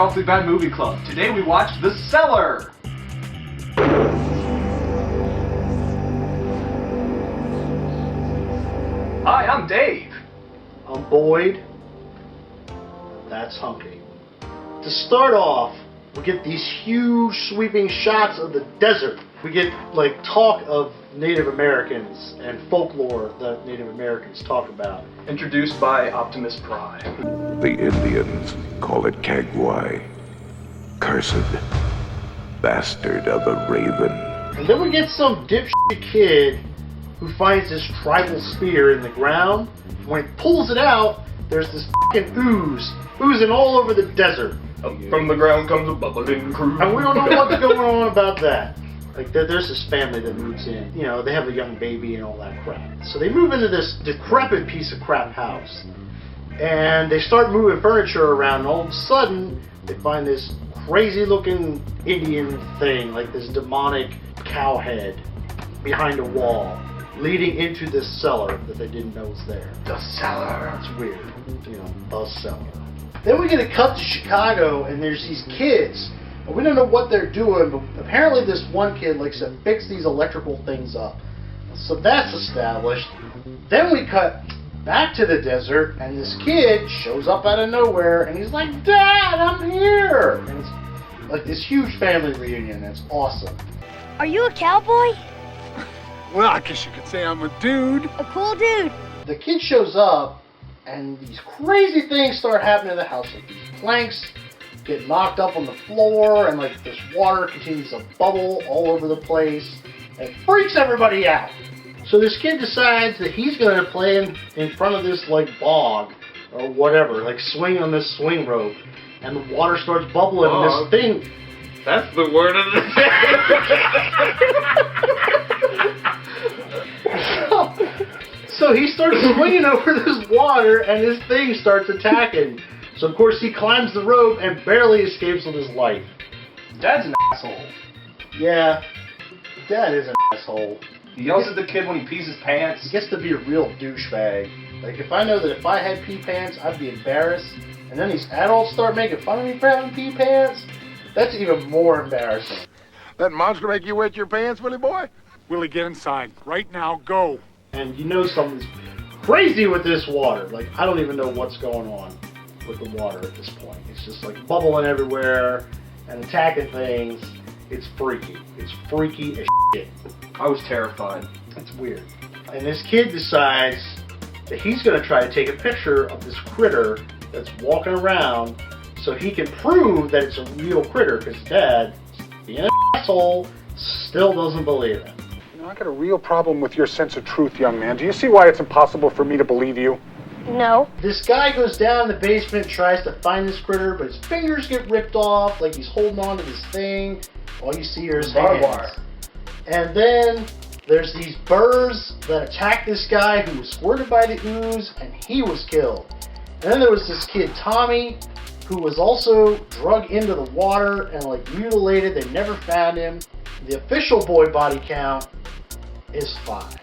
Awfully Bad Movie Club. Today we watched The Cellar. Hi, I'm Dave. I'm Boyd. That's Hunking. To start off, we get these huge sweeping shots of the desert. We get like talk of Native Americans and folklore that Native Americans talk about. Introduced by Optimus Prime. The Indians call it Kagwai, cursed bastard of a raven. And then we get some dipshit kid who finds this tribal spear in the ground. When he pulls it out, there's this fucking ooze oozing all over the desert. Up from the ground comes a bubbling crew. And we don't know what's going on about that. Like, there's this family that moves in. You know, they have a young baby and all that crap. So they move into this decrepit piece of crap house. And they start moving furniture around, and all of a sudden, they find this crazy-looking Indian thing, like this demonic cow head behind a wall, leading into this cellar that they didn't know was there. The Cellar. It's weird. You know, the cellar. Then we get a cut to Chicago, and there's these kids. And we don't know what they're doing, but apparently this one kid likes to fix these electrical things up. So that's established. Then we cut back to the desert, and this kid shows up out of nowhere, and he's like, "Dad, I'm here!" And it's like this huge family reunion. It's awesome. Are you a cowboy? Well, I guess you could say I'm a dude. A cool dude. The kid shows up, and these crazy things start happening in the house. Like these planks get knocked up on the floor, and like this water continues to bubble all over the place. And it freaks everybody out. So this kid decides that he's going to play in front of this like bog or whatever, like swing on this swing rope, and the water starts bubbling. And this thing. That's the word of the day. So he starts swinging over this water, and this thing starts attacking. So of course he climbs the rope and barely escapes with his life. Dad's an asshole. Yeah, Dad is an asshole. He yells at the kid when he pees his pants. He gets to be a real douchebag. Like, if I know that if I had pee pants, I'd be embarrassed, and then these adults start making fun of me for having pee pants, that's even more embarrassing. That monster make you wet your pants, Willie boy? Willie, get inside. Right now, go. And you know something's crazy with this water. Like, I don't even know what's going on with the water at this point. It's just like bubbling everywhere and attacking things. It's freaky. It's freaky as shit. I was terrified. It's weird. And this kid decides that he's going to try to take a picture of this critter that's walking around so he can prove that it's a real critter, because Dad, being an asshole, still doesn't believe it. You know, I got a real problem with your sense of truth, young man. Do you see why it's impossible for me to believe you? No. This guy goes down in the basement, tries to find this critter, but his fingers get ripped off, like he's holding on to this thing. All you see are his hands. Barbed wire. And then there's these birds that attack this guy who was squirted by the ooze, and he was killed. And then there was this kid, Tommy, who was also drugged into the water and like mutilated. They never found him. The official boy body count is 5.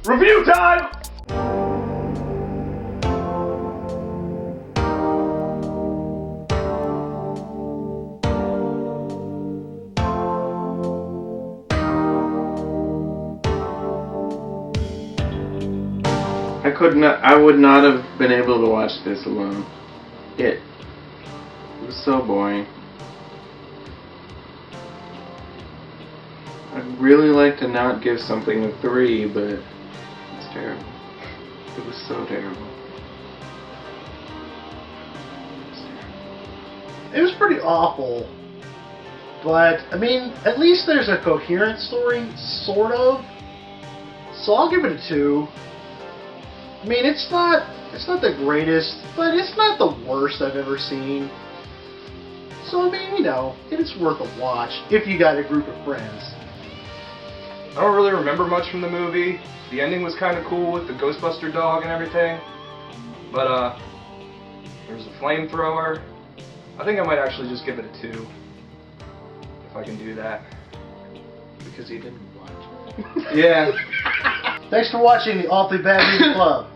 Review time! I would not have been able to watch this alone. It was so boring. I'd really like to not give something a 3, but it's terrible. It was so terrible. It was pretty awful. But, I mean, at least there's a coherent story, sort of. So I'll give it a 2. I mean, it's not the greatest, but it's not the worst I've ever seen. So, I mean, you know, it's worth a watch if you got a group of friends. I don't really remember much from the movie. The ending was kind of cool with the Ghostbuster dog and everything. But, there's a flamethrower. I think I might actually just give it a 2. If I can do that. Because he didn't watch it. Yeah. Thanks for watching the Awfully Bad Movie Club.